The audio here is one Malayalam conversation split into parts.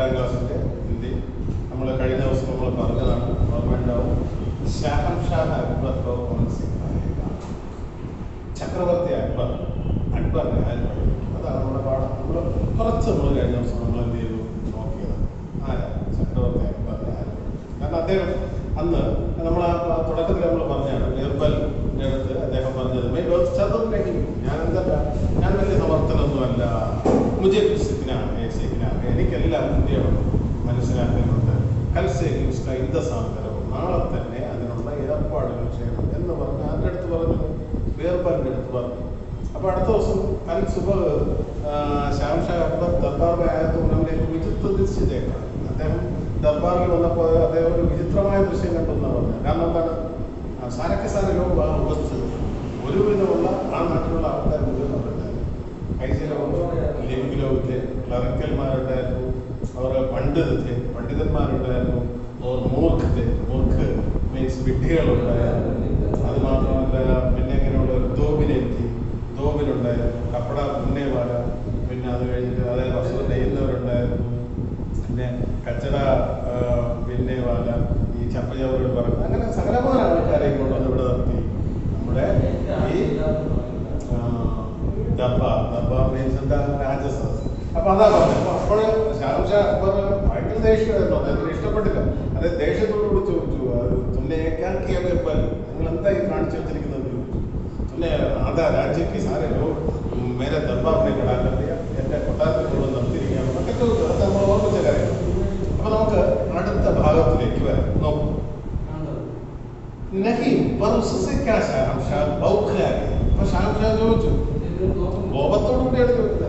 8ാം ക്ലാസ്സിൻ്റെ ഹിന്ദി നമ്മൾ കഴിഞ്ഞ ദിവസം നമ്മൾ പറഞ്ഞതാണ്, ഓർമ്മയുണ്ടാവും. ഷഹൻഷാഹ് അക്ബർ കോ കൗൻ സിഖായേഗാ? ചക്രവർത്തി അക്ബറിനെ ആര് പഠിപ്പിക്കും? അതാണ് നമ്മുടെ പാഠം. നമ്മൾ കഴിഞ്ഞ ദിവസം നമ്മൾ എന്ത് ചെയ്തു നോക്കിയത്. ആരാ ചക്രവർത്തി അക്ബറിനെ ആര് പഠിപ്പിക്കും? കാരണം അദ്ദേഹം അന്ന് നമ്മൾ ആ തുടക്കത്തിൽ നമ്മൾ പറഞ്ഞാണ്, ബീർബലിൻ്റെ അടുത്ത് അദ്ദേഹം പറഞ്ഞത് ചതുർലഹി, ഞാൻ വലിയ സമർത്ഥനൊന്നുമല്ല, മുജെ സിഖ്നാണ്, എനിക്കെല്ലാം ഇന്ത്യയോട് മനസ്സിലാക്കുന്നുണ്ട്. കൽസേഖിന്ദസാന്തരവും, നാളെ തന്നെ അതിനുള്ള ഏർപ്പാടുകൾ ചെയ്യണം എന്ന് പറഞ്ഞ് അതിൻ്റെ അടുത്ത് പറഞ്ഞു, ബീർബലിൻ്റെ അടുത്ത് പറഞ്ഞു. അപ്പോൾ അടുത്ത ദിവസം കൽ സുബഹ് ഷഹൻഷാഹ് അക്ബർ ദർബാറിൽ ആയതുകൊണ്ട് വിചിത്ര ദൃശ്യതേക്കാണ്. അദ്ദേഹം ദർബാറിൽ വന്നപ്പോൾ അദ്ദേഹം ഒരു വിചിത്രമായ ദൃശ്യം കണ്ടെന്നാണ് പറഞ്ഞത്. കാരണം എന്താണ്? സാരക്ക് ലോക ഉപസ്ഥിതി ഒരുവിധമുള്ള ആ നാട്ടിലുള്ള ആൾക്കാർ മുഴുവൻ ഉണ്ടായിരുന്നു. ലിംഗ് ലോകത്തെ ക്ലറിക്കൽമാരുണ്ടായിരുന്നു, അവർ പണ്ഡിതന്മാരുണ്ടായിരുന്നു, അവർ മൂർക്ക് മീൻസ് വിഡ്ഢികളുണ്ടായിരുന്നു. അത് മാത്രമല്ല, പിന്നെ ഇങ്ങനെയുള്ള ഒരു ധോബിനുണ്ടായിരുന്നു, കപ്പട മുന്നേവാല, പിന്നെ അത് കഴിഞ്ഞിട്ട് അതായത് വസ്ത്രം നെയ്യുന്നവരുണ്ടായിരുന്നു, പിന്നെ കച്ചട പിന്നേവാല, ഈ ചപ്പചവറുകൾ പറയുന്നത്, അങ്ങനെ സകലമായ ആൾക്കാരെ കൊണ്ടുവന്ന് ഇവിടെ നിർത്തി നമ്മുടെ ഈ ദർബാർ മീൻസ് എന്താ രാജസദസ്. അപ്പൊ അതാ പറഞ്ഞത്. അപ്പോൾ ഷഹൻഷാഹ് അക്ബർ ഭയങ്കര ദേഷ്യമായിരുന്നു, അദ്ദേഹത്തിന് ഇഷ്ടപ്പെട്ടില്ല. അദ്ദേഹം ദേഷ്യത്തോടുകൂടി ചോദിച്ചു, തുന്നേക്കാക്കിയ ബീർബൽ, നിങ്ങൾ എന്താ ഈ കാണിച്ചു വെച്ചിരിക്കുന്നത്? തുന്നെ ആധാ രാജ്യക്ക് സാരെ മേരെ ദർബാറിനെ കടാക്കറിയ, എൻ്റെ കൊട്ടാരത്തിൽ കൊണ്ട് നിർത്തിയിരിക്കുകയാണ് എന്നൊക്കെ ചോദിച്ചു. അത് നമ്മൾ ഓർമ്മിച്ച കാര്യങ്ങൾ. അപ്പൊ നമുക്ക് അടുത്ത ഭാഗത്തിലേക്ക് വരാം. നോക്കൂ. അപ്പൊ ഷഹൻഷാഹ് ചോദിച്ചു, കോപത്തോടുകൂടിയാണ് ചോദിക്കുന്നത്,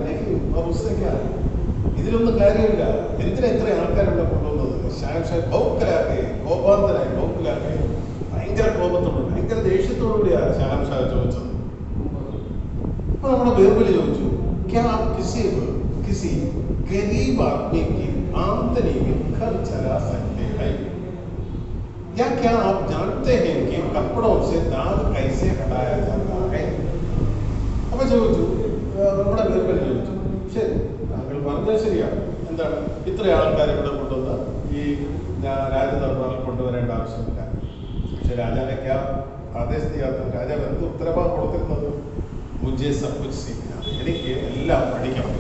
ഇതിലൊന്നും കാര്യമില്ല, എന്തിനാ ഇത്ര ആൾക്കാരുടെ കൊണ്ടുവന്നത്? ഷഹൻഷാഹ് കോപാന്തരായി ഭയങ്കര കോപത്തോട്, ഭയങ്കര ദേഷ്യത്തോടുകൂടിയാണ് ഷഹൻഷാഹ് ചോദിച്ചത്. അപ്പൊ നമ്മുടെ ബീർബൽ ചോദിച്ചു, किसी गरीब आदमी की आमदनी में घर चला सकते हैं या क्या आप जानते हैं कि कपड़ों से दाग कैसे हटाया जाता है? അപ്പൊ ചോദിച്ചു, നമ്മുടെ ബീർബൽ ചോദിച്ചു, ശരി താങ്കൾ പറഞ്ഞത് ശരിയാണ്, എന്താണ് ഇത്ര ആൾക്കാരെ ഇവിടെ കൊണ്ടുവന്ന് ഈ രാജദർബാറിൽ കൊണ്ടുവരേണ്ട ആവശ്യമില്ല. പക്ഷെ രാജാവിനെ ആദേശ ചെയ്യാത്ത രാജാവ് എന്ത് ഉത്തരവാദം കൊടുത്തിരുന്നത്? മുझे सब कुछ सीखना, എനിക്ക് എല്ലാം പഠിക്കണം.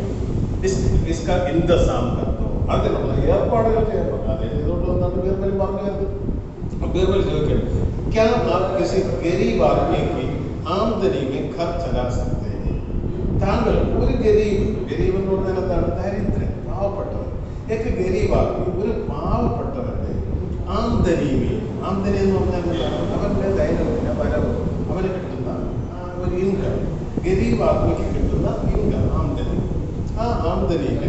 അതിനുള്ള ഏർപ്പാടുകൾ ചെയ്യണം. അതേ ചെയ്തുകൊണ്ടുവന്നാണ് ബീർബൽ പറഞ്ഞു വരുന്നത്. ബീർബൽ ചോദിക്കണം, क्या आप किसी गरीब आदमी की आमदनी में घर चला सकते हैं? താങ്കൾ ഒരു ഗരീബ് എന്ന് പറഞ്ഞാൽ എന്താണ്? ദരിദ്രൻ, പാവപ്പെട്ടവൻ. ഗരീബ് ആദ്മി, ഒരു പാവപ്പെട്ടവന്റെ ആമദനി എന്ന് പറഞ്ഞാൽ എന്താണ്? അവന്റെ ദൈനംദിന വരവ്, അവന് കിട്ടുന്ന ഒരു ഇൻകം, ഗരീബ് ആദ്മിക്ക് കിട്ടുന്ന ഇൻകം, ആമദനി. ആ ആമദനിയിൽ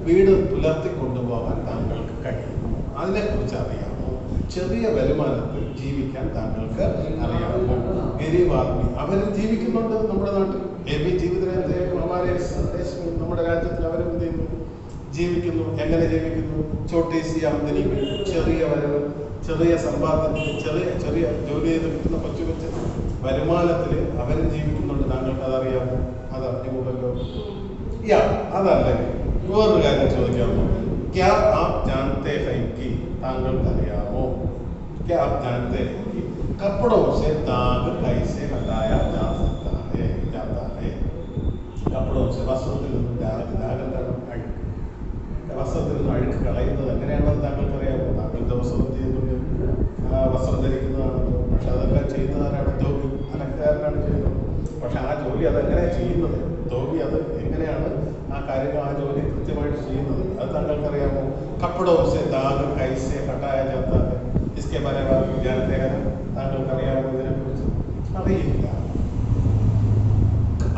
വീട് പുലർത്തിക്കൊണ്ടുപോകാൻ താങ്കൾക്ക് കഴിയുമോ? അതിനെക്കുറിച്ച് അറിയാമോ? ചെറിയ വരുമാനത്തിൽ ജീവിക്കാൻ താങ്കൾക്ക് അറിയാമോ? ഗരീബ് ആദ്മി അവരും ജീവിക്കുന്നുണ്ട് നമ്മുടെ നാട്ടിൽ. നമ്മുടെ രാജ്യത്തിൽ അവരും എന്ത് ചെയ്യുന്നു? ജീവിക്കുന്നു. എങ്ങനെ ജീവിക്കുന്നു? ചോട്ടീസി ആമദനി, ചെറിയ വരവ്, ചെറിയ സമ്പാദ്യത്തിൽ, ചെറിയ ജോലി ചെയ്ത് കിട്ടുന്ന കൊച്ചു വരുമാനത്തിൽ അവരും ജീവിക്കുന്നുണ്ട്. താങ്കൾക്ക് അതറിയാമോ? അതറിഞ്ഞുകൂടല്ലോ. അതല്ലെങ്കിൽ വേറൊരു കാര്യം ചോദിക്കാമോ? ക്യാ ആപ് ജാൻതേ ഹൈ കി, താങ്കൾക്ക് അറിയാമോ? ക്യാ ആപ് ജാൻതേ ഹൈ കി കപ്പടോं से दाग कैसे हटाया जा सकता है? കപ്പടോं से, വസ്ത്രത്തിൽ നിന്നും ദാഗ് എന്താണ്? അഴുക്ക്. വസ്ത്രത്തിൽ നിന്നും അഴുക്ക് കളയുന്നത് എങ്ങനെയാണെന്ന് താങ്കൾക്ക് അറിയാമോ? താങ്കൾ ദിവസവും വസ്ത്രം ധരിക്കുന്നതാണല്ലോ. പക്ഷെ അതെല്ലാം ചെയ്യുന്നതാരാണ്? ധോബി, അലക്കാരനാണ് ചെയ്യുന്നത്. പക്ഷെ ആ ജോലി അതെങ്ങനെയാണ് ചെയ്യുന്നത്? ധോബി അത് എങ്ങനെയാണ് ആ കാര്യങ്ങൾ, ആ ജോലി കൃത്യമായിട്ട് ചെയ്യുന്നത്? അത് താങ്കൾക്കറിയാമോ? കപ്പടോं से दाग कैसे हटाया जाता है? इसके बारे में आप जानते हैं? താങ്കൾക്കറിയാമോ ഇതിനെക്കുറിച്ച്? അറിയില്ല.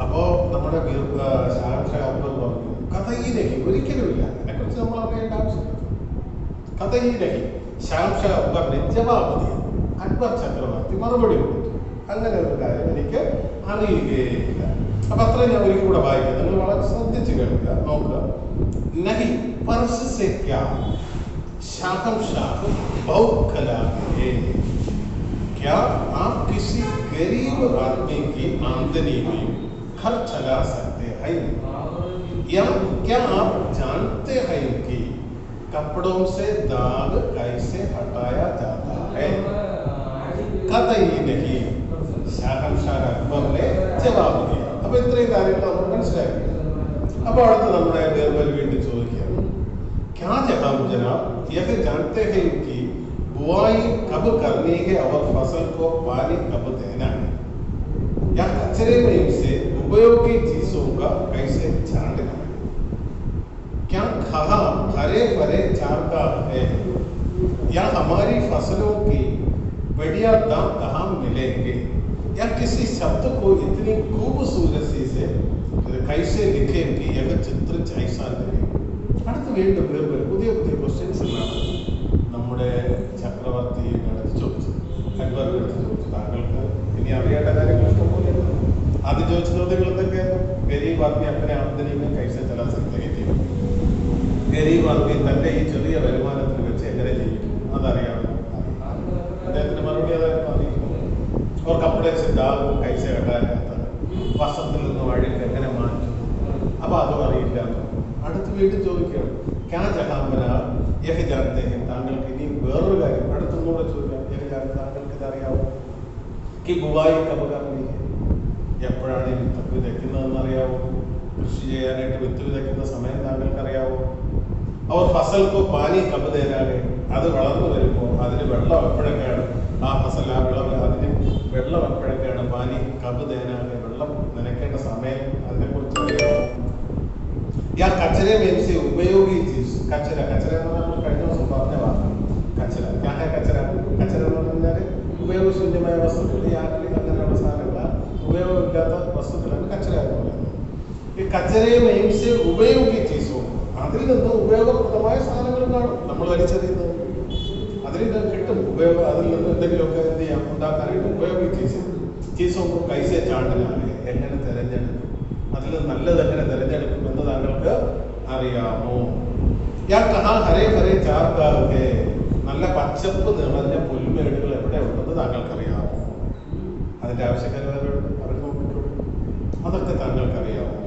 അപ്പോ നമ്മുടെ ഷഹൻഷാഹ് അക്ബർ പറഞ്ഞു, കഥയിലേക്ക് ഒരിക്കലുമില്ല, അതിനെക്കുറിച്ച് നമ്മൾ അറിയേണ്ട ആവശ്യമില്ല. കഥയിലേക്ക് ഷഹൻഷാഹ് അക്ബറിന് ജവാബ് ചെയ്തു. അക്ബർ ചക്രവർത്തി മറുപടി കൊടുത്തു, അങ്ങനെ ഒരു കാര്യം എനിക്ക് അറിയുകയില്ല. അപ്പൊ അത്രയും ഞാൻ ഒരിക്കൽ കൂടെ വായിക്കാം, നിങ്ങൾ വളരെ ശ്രദ്ധിച്ച് കേൾക്കുക, നോക്കുക. നഹി ഫർസ് സെ ക്യാ ഷഹൻഷാഹ് ബഹുത് കലാം ഹേ, क्या आप किसी गरीब आदमी की आमदनी में घर चला सकते हैं? या क्या आप जानते कपड़ों से दाग कैसे हटाया जाता है? कतई नहीं. ശഹൻഷാഹ് അക്ബർ ने जवाब दिया. അപ്പോൾ ഇത്രയും കാര്യങ്ങൾ നമ്മൾ മനസ്സിലാക്കി. അപ്പോൾ അടുത്ത് നമ്മുടെ ബീർബൽ വീണ്ടും ചോദിക്കുകയാണ്, क्या जनाब यह जानते हैं कि बुआई कब करनी है और फसल को पानी कब देना है? या कचरे में से उपयोगी चीजों का कैसे छांटना है? क्या कहाँ हरे भरे चारगाह है? या हमारी फसलों की बढ़िया दाम कहाँ मिलेंगे? या किसी शब्द को इतनी खूबसूरती से कैसे लिखे कि यह चित्र जैसा लगे? അടുത്ത് വീണ്ടും പുതിയ പുതിയ ക്വസ്റ്റ്യൻസ് നമ്മുടെ ചക്രവർത്തിയുടെ അടുത്ത് ചോദിച്ചത്, അക്ബറിന്റെ അടുത്ത് ചോദിച്ചു. താങ്കൾക്ക് ഇനി അറിയേണ്ട കാര്യങ്ങൾ ഇഷ്ടംപോലെ. ആദ്യം ചോദിച്ച ചോദ്യങ്ങൾ എന്തൊക്കെയായിരുന്നു? ഗരീബ് ആദ്മി അപ്പനെ ആമദനി കൈസ ചലാ സക്തേ ഹൈ. ഗരീബ് ആദ്മി തന്റെ ഈ ചെറിയ വരുമാനത്തിൽ വെച്ച് എങ്ങനെ ജീവിക്കും അതറിയാമോ? അദ്ദേഹത്തിന്റെ മറുപടി അതായിരുന്നു, അറിയിക്കുന്നു. അവർ കപ്പടെ से दाग कैसे हटाया जाता है, വസ്ത്രത്തിൽ നിന്ന് അഴുക്ക് എങ്ങനെ മാറ്റും, അപ്പൊ അതും അറിയില്ല. അടുത്ത് വീണ്ടും ചോദിക്കുകയാണ്, ക്യാ ജഹാംബന യഹ് ജാനത്തെ ഹൈ. താങ്കൾക്ക് ഇനി വേറൊരു കാര്യം അടുത്തൊന്നുകൂടെ ചോദിക്കാം, യഹ് ജാനത്തെ താങ്കൾക്ക് ഇതറിയാവോ? കി ബുവായി കബ് കർനി ഹൈ. എപ്പോഴാണ് ഈ വിത്ത് വിതയ്ക്കുന്നതെന്ന് അറിയാവോ? കൃഷി ചെയ്യാനായിട്ട് വിത്ത് വിതയ്ക്കുന്ന സമയം താങ്കൾക്ക് അറിയാവോ? അവർ ഫസൽക്കോ പാനി കബ് ദേനാകെ. അത് വളർന്നു വരുമ്പോൾ അതിന് വെള്ളം എപ്പോഴൊക്കെയാണ്, ആ ഫസൽ ആ വിളവ് അതിന് വെള്ളം എപ്പോഴൊക്കെയാണ്, പാനി കബ് ദേനാകെ വെള്ളം നനയ്ക്കേണ്ട സമയം അതിനെക്കുറിച്ച് അറിയാമോ? या कचरे में से उपयोगी चीज. कचरा कचरा എന്ന് പറഞ്ഞാൽ കഴിഞ്ഞ ദിവസം പറഞ്ഞ വാക്കാണ് കച്ചറ. क्या है कचरा? കച്ചറ എന്ന് പറഞ്ഞാൽ ഉപയോഗശൂന്യമായ വസ്തുക്കൾ, യാതൊരു അങ്ങനെയുള്ള സാധനങ്ങൾ, ഉപയോഗമില്ലാത്ത വസ്തുക്കളാണ് കച്ചറ എന്ന് പറയുന്നത്. ഈ കച്ചറയെ മെയിൻസ് ഉപയോഗി ചീസോ, അതിൽ നിന്ന് ഉപയോഗപ്രദമായ സാധനങ്ങൾ കാണും. നമ്മൾ വലിച്ചെറിയുന്നത് അതിൽ നിന്ന് കിട്ടും ഉപയോഗം. അതിൽ നിന്ന് എന്തെങ്കിലുമൊക്കെ എന്ത് ചെയ്യാം, ഉണ്ടാക്കാനായിട്ട് ഉപയോഗി ചീസോ കൈസെ ചാണ്ടിനാണ് എങ്ങനെ തിരഞ്ഞെടുക്കും, അതിൽ നല്ലത് എങ്ങനെ തിരഞ്ഞെടുക്കും എന്ന് താങ്കൾക്ക് അറിയാമോ? യാ കഹാ ഹരേ ഭരേ ചാർഗാഹ് ഹേ. നല്ല പച്ചപ്പ് നിറഞ്ഞ പുൽമേടുകൾ എവിടെ ഉണ്ടെന്ന് താങ്കൾക്ക് അറിയാമോ? അതിന്റെ ആവശ്യക്കാരുണ്ട്, അവർ നോക്കിയിട്ടുണ്ട്, അതൊക്കെ താങ്കൾക്ക് അറിയാമോ?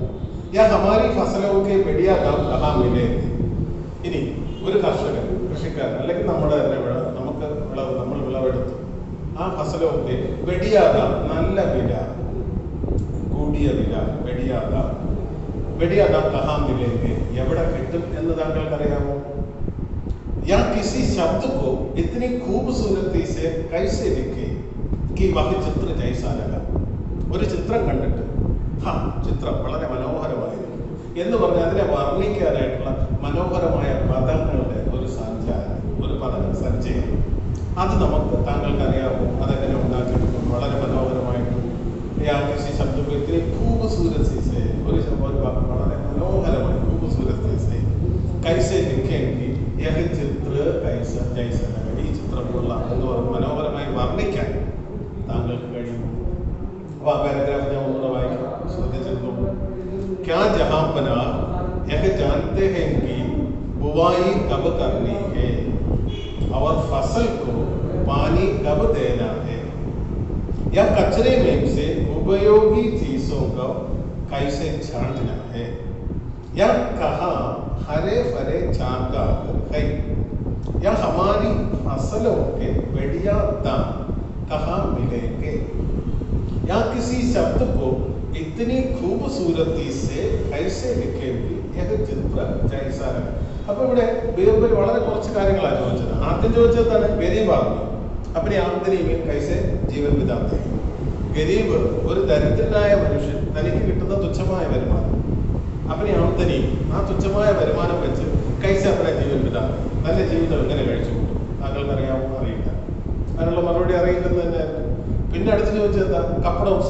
യാ ഹമാരി ഫസലൊക്കെ ബെഡിയാ ദാം കഹാ മിലേ. ഇനി ഒരു കർഷകൻ, കൃഷിക്കാരൻ, അല്ലെങ്കിൽ നമ്മുടെ തന്നെ നമുക്ക് നമ്മൾ വിളവെടുത്തു, ആ ഫസലൊക്കെ ബെഡിയാ ദാം നല്ല വില, കൂടിയ വില, बढ़िया दाम कहाँ मिलेंगे, എവിടെ കിട്ടും എന്ന് താങ്കൾക്ക് അറിയാമോ? या किसी शब्द को इतनी खूबसूरती से कैसे लिखे कि वह चित्र जैसा लगा. ഒരു ചിത്രം കണ്ടിട്ട് ചിത്രം വളരെ മനോഹരമായിരുന്നു എന്ന് പറഞ്ഞ് അതിനെ വർണ്ണിക്കാനായിട്ടുള്ള മനോഹരമായ പദങ്ങളുടെ ഒരു സഞ്ചാരം, ഒരു പദസഞ്ചയം, അത് നമുക്ക് താങ്കൾക്ക് അറിയാമോ? അതെങ്ങനെ ഉണ്ടാക്കിയെടുക്കും വളരെ മനോഹരമായിട്ട്. या किसी शब्द को इतनी खूबसूरती से, ഒരു വളരെ മനോഹരമായി खूबसूरती से कैसे लिखेंगे यह चित्र कैसा जैसा लगा. ഈ ചിത്രം കൊള്ളാം എന്ന് പറഞ്ഞ് മനോഹരമായി വർണ്ണിക്കാൻ താങ്കൾക്ക് കഴിയും. അപ്പോൾ ആ പാരഗ്രാഫ് ഞാൻ ഒന്നുകൂടെ വായിക്കാം, ശ്രദ്ധിച്ചിരുന്നു. क्या जहांपना यह जानते हैं कि बुवाई कब करनी है और फसल को पानी कब देना है. या कचरे में से उपयोगी चीजों को कैसे छांटना है. या कहाँ हरे भरे चारगाह है. या हमारी फसलों के बढ़िया दाम कहाँ मिलेंगे. या किसी शब्द को इतनी खूबसूरती से कैसे लिखेंगे यह चित्र जैसा लगा. അപ്പോൾ ഇവിടെ ബീർബൽ വളരെ കുറച്ച് കാര്യങ്ങളാണ് ചോദിച്ചത്. ആദ്യം ചോദിച്ചതാണ് ഗരീബ് ആദ്മി अपनी आमदनी में कैसे जीवन बिताते हैं. ഗരീബ് ഒരു ദരിദ്രനായ മനുഷ്യൻ, തനിക്ക് കിട്ടുന്ന തുച്ഛമായ വരുമാനം, अपनी आमदनी, ആ തുച്ഛമായ വരുമാനം വെച്ച് കൈസെ अपना ജീവൻ ബിതാते, നല്ല ജീവിതം എങ്ങനെ കഴിച്ചു കൂട്ടും താങ്കൾക്ക് അറിയാമോ? അറിയില്ല. അതിനുള്ള മറുപടി അറിയില്ലെന്ന് തന്നെ. പിന്നെ അടുത്ത് ചോദിച്ചത് കപ്പടവും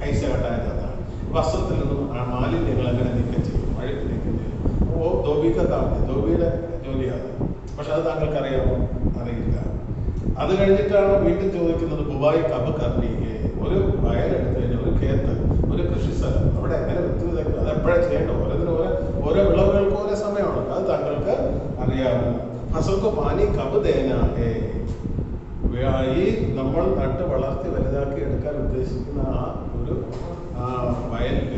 കൈസെ ഹട്ടായ ജാതാ. വസ്ത്രത്തിൽ നിന്നും ആ മാലിന്യങ്ങൾ എങ്ങനെ നീക്കം ചെയ്യും, അഴുക്ക് നീക്കം ചെയ്യും. ധോബിയുടെ ജോലിയാണ്. പക്ഷെ അത് താങ്കൾക്ക് അറിയാമോ? അറിയില്ല. അത് കഴിഞ്ഞിട്ടാണ് വീണ്ടും ചോദിക്കുന്നത് ബുവായി കബ് കർണിയെ. ഒരു വയലെടുത്ത് കഴിഞ്ഞാൽ, ഒരു ഖേത്ത്, ഒരു കൃഷിസ്ഥലം, അവിടെ എങ്ങനെ വിത്ത് വിതയ്ക്കും, അത് എപ്പോഴാണ് ചെയ്യേണ്ടത്, ഓരോ വിളവുകൾക്ക് ഓരോ സമയമാണ്, അത് താങ്കൾക്ക് അറിയാമോ? ഫസൽക്കോ പാനി കബ് ദേനാഹേ. ഈ നമ്മൾ നട്ട് വളർത്തി വലുതാക്കി എടുക്കാൻ ഉദ്ദേശിക്കുന്ന ആ ഒരു വയലിൽ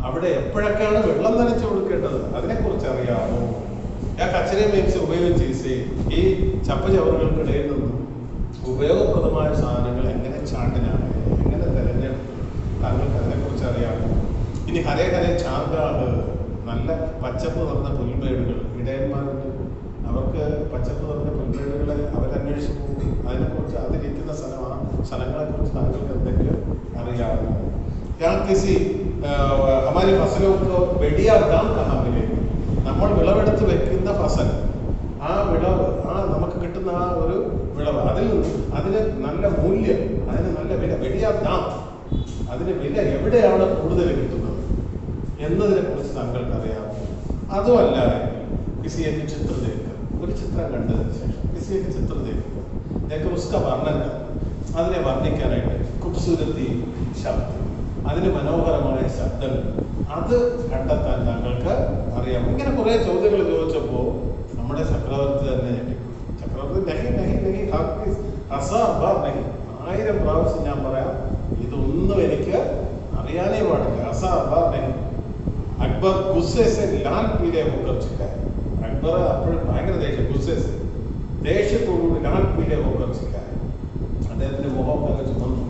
അവിടെ എപ്പോഴൊക്കെയാണ് വെള്ളം നനച്ചു കൊടുക്കേണ്ടത് അതിനെക്കുറിച്ച് അറിയാമോ? या कचरे മിക്സ് ഉപയോഗിച്ച് ഈ ചപ്പുചവറുകൾക്കിടയിൽ നിന്നും ഉപയോഗപ്രദമായ സാധനങ്ങൾ എങ്ങനെ ചാണ്ടിനാണ്, എങ്ങനെ തിരഞ്ഞെടുത്തു? താങ്കൾക്ക് അതിനെക്കുറിച്ച് അറിയാമോ? ഇനി ഹരേ ഹരേ ചാർഗാട്, നല്ല പച്ചപ്പ് നിറഞ്ഞ പുൽമേടുകൾ, ഇടയന്മാരുണ്ട്, അവർക്ക് പച്ചപ്പ് നിറഞ്ഞ പുൽമേടുകളെ അവരന്വേഷിച്ച് പോകും. അതിനെക്കുറിച്ച് അതിരിക്കുന്ന സ്ഥലങ്ങളെക്കുറിച്ച് താങ്കൾക്ക് എന്തെങ്കിലും അറിയാമോ? ഞാൻ കിസി ഹമാരി ഫസലൊക്കെ വെടിയാക്കാം കഹാമിലേക്ക്, നമ്മൾ വിളവെടുത്ത് വെക്കുന്ന ഫസൽ, ആ വിളവ്, നമുക്ക് കിട്ടുന്ന ആ ഒരു വിളവ്, അതിന് നല്ല മൂല്യം, അതിന് നല്ല വില, വെടിയാക്കാം, അതിന് വില എവിടെയാണ് കൂടുതൽ കിട്ടുന്നത് എന്നതിനെ കുറിച്ച് താങ്കൾക്ക് അറിയാമോ? അതുമല്ല, കിസിയൊക്കെ ചിത്രത്തേക്ക് ഒരു ചിത്രം കണ്ടതിന് ശേഷം കിസിയൊക്കെ ചിത്രത്തേക്ക് ഞങ്ങൾക്ക് ഉസ്ക വർണ്ണന, അതിനെ വർണ്ണിക്കാനായിട്ട് ഖൂബ്സൂരത്തി ശബ്ദം, അതിന് മനോഹരമായ ശബ്ദങ്ങൾ, അത് കണ്ടെത്താൻ താങ്കൾക്ക് അറിയാം. ഇങ്ങനെ കുറേ ചോദ്യങ്ങൾ ചോദിച്ചപ്പോൾ നമ്മുടെ ചക്രവർത്തി തന്നെ ഞെട്ടിക്കും. ചക്രവർത്തി നഹി നഹി നഹി നഹി 1000 പ്രാവശ്യം ഞാൻ പറയാം, ഇതൊന്നും എനിക്ക് അറിയാനേ പാടില്ല. നഹി. അക്ബർ ഗുസ്സേ ലാൽ പീലെ ഹോക്കർ ചിക്കായി. അക്ബർ അപ്പോഴും ഭയങ്കര ദേഷ്യത്തോടുകൂടി ലാൽ പീലെ ഹോക്കർ ചിക്കായി. അദ്ദേഹത്തിന്റെ മുഖമൊക്കെ ചുമന്നു,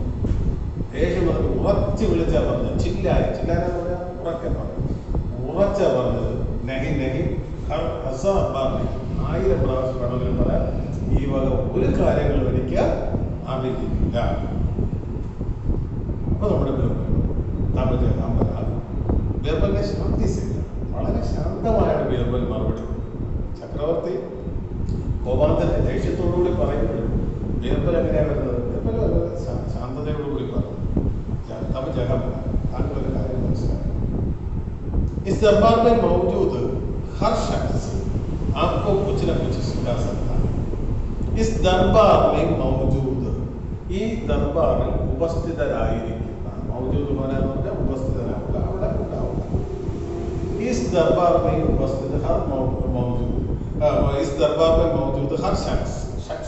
ദേഷ്യം പറഞ്ഞ് ഉറച്ച് വിളിച്ചാ പറഞ്ഞത്, ചില്ലാരെന്ന് പറഞ്ഞാൽ ഉറക്കെ പറഞ്ഞു, ഉറച്ചാ പറഞ്ഞത് നഹി നഹി 1000 പ്രാവശ്യം വേണമെങ്കിലും പറയാം, ഈ വക ഒരു കാര്യങ്ങളും എനിക്ക് അറിയില്ല. അപ്പൊ നമ്മുടെ ബീർബലിനെ ശാന്തിസില്ല, വളരെ ശാന്തമായാണ് ബീർബൽ മറുപടി. ചക്രവർത്തി കോപാന്തന്റെ ദേഷ്യത്തോടുകൂടി പറയുമ്പോഴും ബീർബൽ എങ്ങനെയാണ് വരുന്നത്? ബീർബൽ വളരെ ശാന്തതയോടുകൂടി പറഞ്ഞു, तब जगह ताकि वाले कार्य മനസ്സിലാക്കാം. इस दरबार में मौजूद हर शख्स आपको कुछ न कुछ सिखा सकता है. इस दरबार में मौजूद, ഈ ദർബാറിൽ ഉപസ്ഥിതരായിരിക്കുന്ന, മൗജൂദ് എന്ന് പറഞ്ഞാൽ ഉപസ്ഥിതരാവുക, അവിടെ ഉണ്ടാവുക. इस दरबार में उपस्थित हर मौजूद, इस दरबार में मौजूद हर शख्स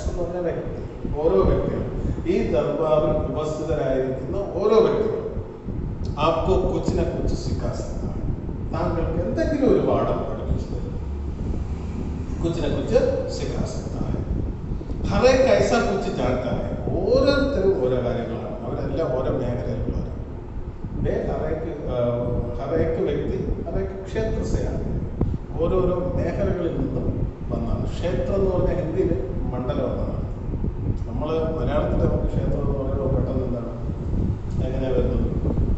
എന്ന് പറഞ്ഞാൽ വ്യക്തി, ഓരോ വ്യക്തികളും, ഈ ദർബാറിൽ ഉപസ്ഥിതരായിരിക്കുന്ന ഓരോ വ്യക്തികളും आपको कुछ न कुछ सिखा सकता है, താങ്കൾക്ക് എന്തെങ്കിലും ഒരു പാഠം പഠിപ്പിച്ചു തരും. कुछ न कुछ सिखा सकता है. हर एक ऐसा कुछ जानता है. ഓരോരുത്തരും ഓരോ കാര്യങ്ങളാണ്, അവരെല്ലാം ഓരോ മേഖലയിലുള്ളവരാണ്. हर एक വ്യക്തി हर एक क्षेत्र से ആണ്, ഓരോരോ മേഖലകളിൽ നിന്നും വന്നാണ്. ക്ഷേത്രം എന്ന് പറഞ്ഞാൽ ഹിന്ദിയിൽ മണ്ഡലം എന്നാണ്. നമ്മൾ മലയാളത്തിൽ നമുക്ക് ക്ഷേത്രം എന്ന് പറയുമ്പോൾ പെട്ടെന്ന് എന്താണ്, എങ്ങനെയാണ് വരുന്നത്?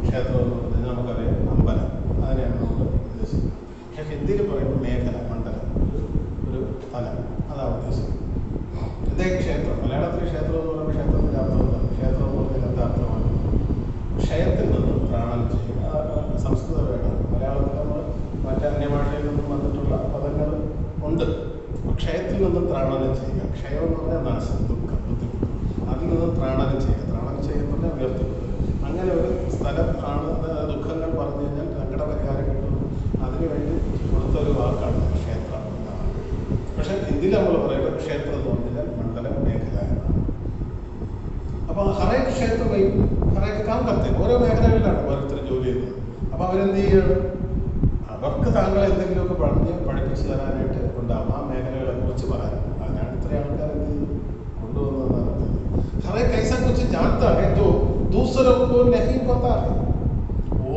ക്ഷേത്രം എന്ന് പറഞ്ഞാൽ നമുക്കറിയാം അമ്പലം, അതിനെയാണ് നമ്മൾ ഉദ്ദേശിക്കുന്നത്. പക്ഷെ ഹിന്ദിയിൽ പറയുമ്പോൾ മേഖല, മണ്ഡലം, ഒരു സ്ഥലം, അതാണ് ഉദ്ദേശിക്കുന്നത്. ഇതേ ക്ഷേത്രം, മലയാളത്തിൽ ക്ഷേത്രം എന്ന് പറയുമ്പോൾ ക്ഷേത്രത്തിൻ്റെ അർത്ഥം എന്താണ്? ക്ഷേത്രം എന്ന് പറഞ്ഞാൽ എന്താ അർത്ഥമാണ്? ക്ഷയത്തിൽ നിന്ന് പ്രാണനം ചെയ്യുക. സംസ്കൃത വേണം. മലയാളത്തിൽ നമ്മൾ മറ്റ് അന്യഭാഷയിൽ നിന്നും വന്നിട്ടുള്ള പദങ്ങൾ ഉണ്ട്. ക്ഷയത്തിൽ നിന്നും പ്രാണനം ചെയ്യുക. ക്ഷയം എന്ന് പറഞ്ഞാൽ നാശം, ദുഃഖം, ബുദ്ധിമുട്ട്, അതിൽ നിന്നും പ്രാണനം ചെയ്യുക. പ്രാണനം ചെയ്യുന്ന ഉയർത്തിക്കൊണ്ട് അങ്ങനെ ഒരു സ്ഥലം ആണ്. ദുഃഖങ്ങൾ പറഞ്ഞു കഴിഞ്ഞാൽ ഞങ്ങളുടെ പരിഹാരം കിട്ടുന്നു, അതിനുവേണ്ടി കൊടുത്തൊരു വാക്കാണ് ക്ഷേത്രം എന്നാണ്. പക്ഷെ ഹിന്ദിയിൽ നമ്മൾ പറയുമ്പോൾ ക്ഷേത്രം എന്ന് പറഞ്ഞാൽ മണ്ഡലം, മേഖല എന്നാണ്. അപ്പോൾ ഹറേക്ക് ക്ഷേത്രമായി ഹറേക്ക് കാമ്പത്തെ ഓരോ മേഖലകളിലാണ് ഓരോരുത്തർ ജോലി ചെയ്യുന്നത്. അപ്പോൾ അവരെന്ത് ചെയ്യുകയാണ്? അവർക്ക് താങ്കളെ എന്തെങ്കിലുമൊക്കെ പഠിപ്പിച്ചു തരാനായിട്ട് ഉണ്ടാകും, ആ മേഖലകളെ കുറിച്ച് പറയാൻ. അതിനാണ് ഇത്രയും ആൾക്കാർ എന്ത് ചെയ്തു കൊണ്ടുവന്നതെന്നാണ് പറഞ്ഞത്. ഹറേ കൈസ കുറിച്ച് ജാനത്താകെ ദൂസരോ നഹി പത്താ ഹൈ.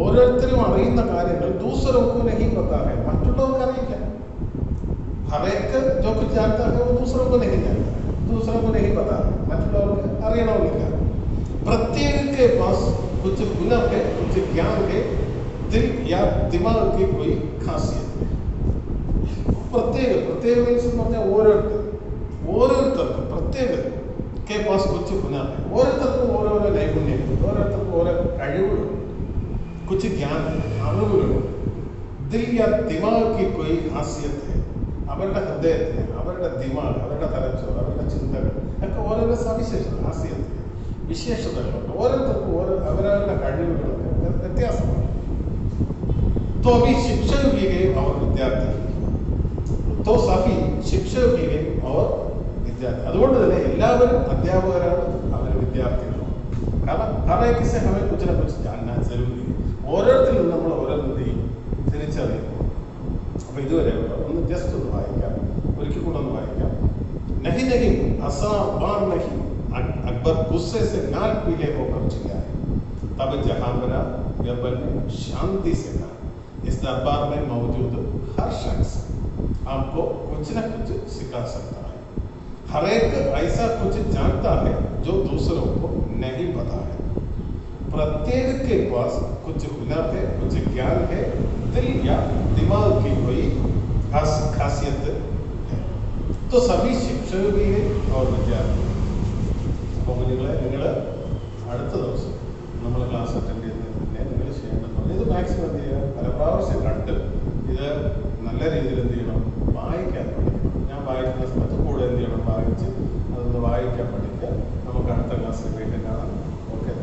ഓരോരുത്തരും അറിയുന്ന കാര്യങ്ങൾ ദൂസരോ നഹി പത്താ ഹൈ, മറ്റുള്ളവർക്ക് അറിയില്ല. ഹറേക്ക് ജോ കുछ जानता है वो दूसरों को नहीं जानता, दूसरों को नहीं पता, മറ്റുള്ളവർക്ക് അറിയണമെന്നില്ല. प्रत्येक के पास कुछ हुनर है, कुछ ज्ञान है, दिल या दिमाग की कोई खासियत है. प्रत्येक मीन्स എന്ന് പറഞ്ഞാൽ ഓരോരുത്തർക്കും പ്രത്യേക के पास कुछ हुनर है. ഓരോരുത്തർക്കും ഓരോരോ നൈപുണ്യമുണ്ട്, ഓരോരുത്തർക്കും ഓരോ കഴിവുകളുണ്ട്, कुछ ज्ञान അറിവുകളുണ്ട്. दिल या दिमाग की कोई खासियत है. അവരുടെ ഹൃദയത്തിന്, അവരുടെ ദിമാഗ്, അവരുടെ തലച്ചോറ്, അവരുടെ ചിന്തകൾ ഒക്കെ ഓരോരോ സവിശേഷത, ഹാസ്യത്തിന് വിശേഷതകളുണ്ട്. ഓരോരുത്തർക്കും അവരവരുടെ കഴിവുകളൊക്കെ വ്യത്യാസമാണ്. तो अभी शिक्षक भी गए और विद्यार्थी, तो सभी शिक्षक भी गए और विद्यार्थी. അതുകൊണ്ട് തന്നെ എല്ലാവരും അധ്യാപകരാണ്, അവർ വിദ്യാർത്ഥികളാണ്. കാരണം ഹറേക്കിസെ ഹമേ കുछ न कुछ जानना जरूरी है. ഓരോരുത്തരിൽ നിന്ന് നമ്മൾ ഓരോന്നും തിരിച്ചറിയുന്നു. അപ്പോൾ ഇതുവരെ ഒന്ന് ജസ്റ്റ് ഒന്ന് വായിക്കാം, ഒരിക്കൽ കൂടെ ഒന്ന് വായിക്കാം. नहीं नहीं ऐसा बार नहीं, अकबर गुस्से से नाक पीले होकर चिल्लाए. तब जहांगीर गब्बर ने शांति से कहा, इस दरबार में मौजूद हर शख्स आपको कुछ न कुछ सिखा सकता है. हर एक ऐसा कुछ जानता है जो दूसरों को नहीं पता है. प्रत्येक के पास कुछ हुनर है, कुछ ज्ञान है, दिल या दिमाग की कोई खासियत है. तो सभी शिक्षक भी है और विद्यार्थी. അപ്പോൾ നിങ്ങൾ അടുത്ത ദിവസം നമ്മൾ ക്ലാസ് അറ്റൻഡ് ചെയ്യുന്നതിന് മുന്നേ നിങ്ങൾ ചെയ്യേണ്ടത് ഇത് മാക്സിമം എന്ത് ചെയ്യുക, പല പ്രാവശ്യം കണ്ട് ഇത് നല്ല രീതിയിൽ എന്ത് ചെയ്യണം, വായിക്കാൻ പഠിക്കണം. ഞാൻ വായിക്കുന്ന സമയത്ത് കൂടെ എന്ത് ചെയ്യണം, വായിച്ച് അതൊന്ന് വായിക്കാൻ പഠിക്കുക. നമുക്ക് അടുത്ത ക്ലാസ്സിൽ വീണ്ടും കാണാം. ഓക്കെ.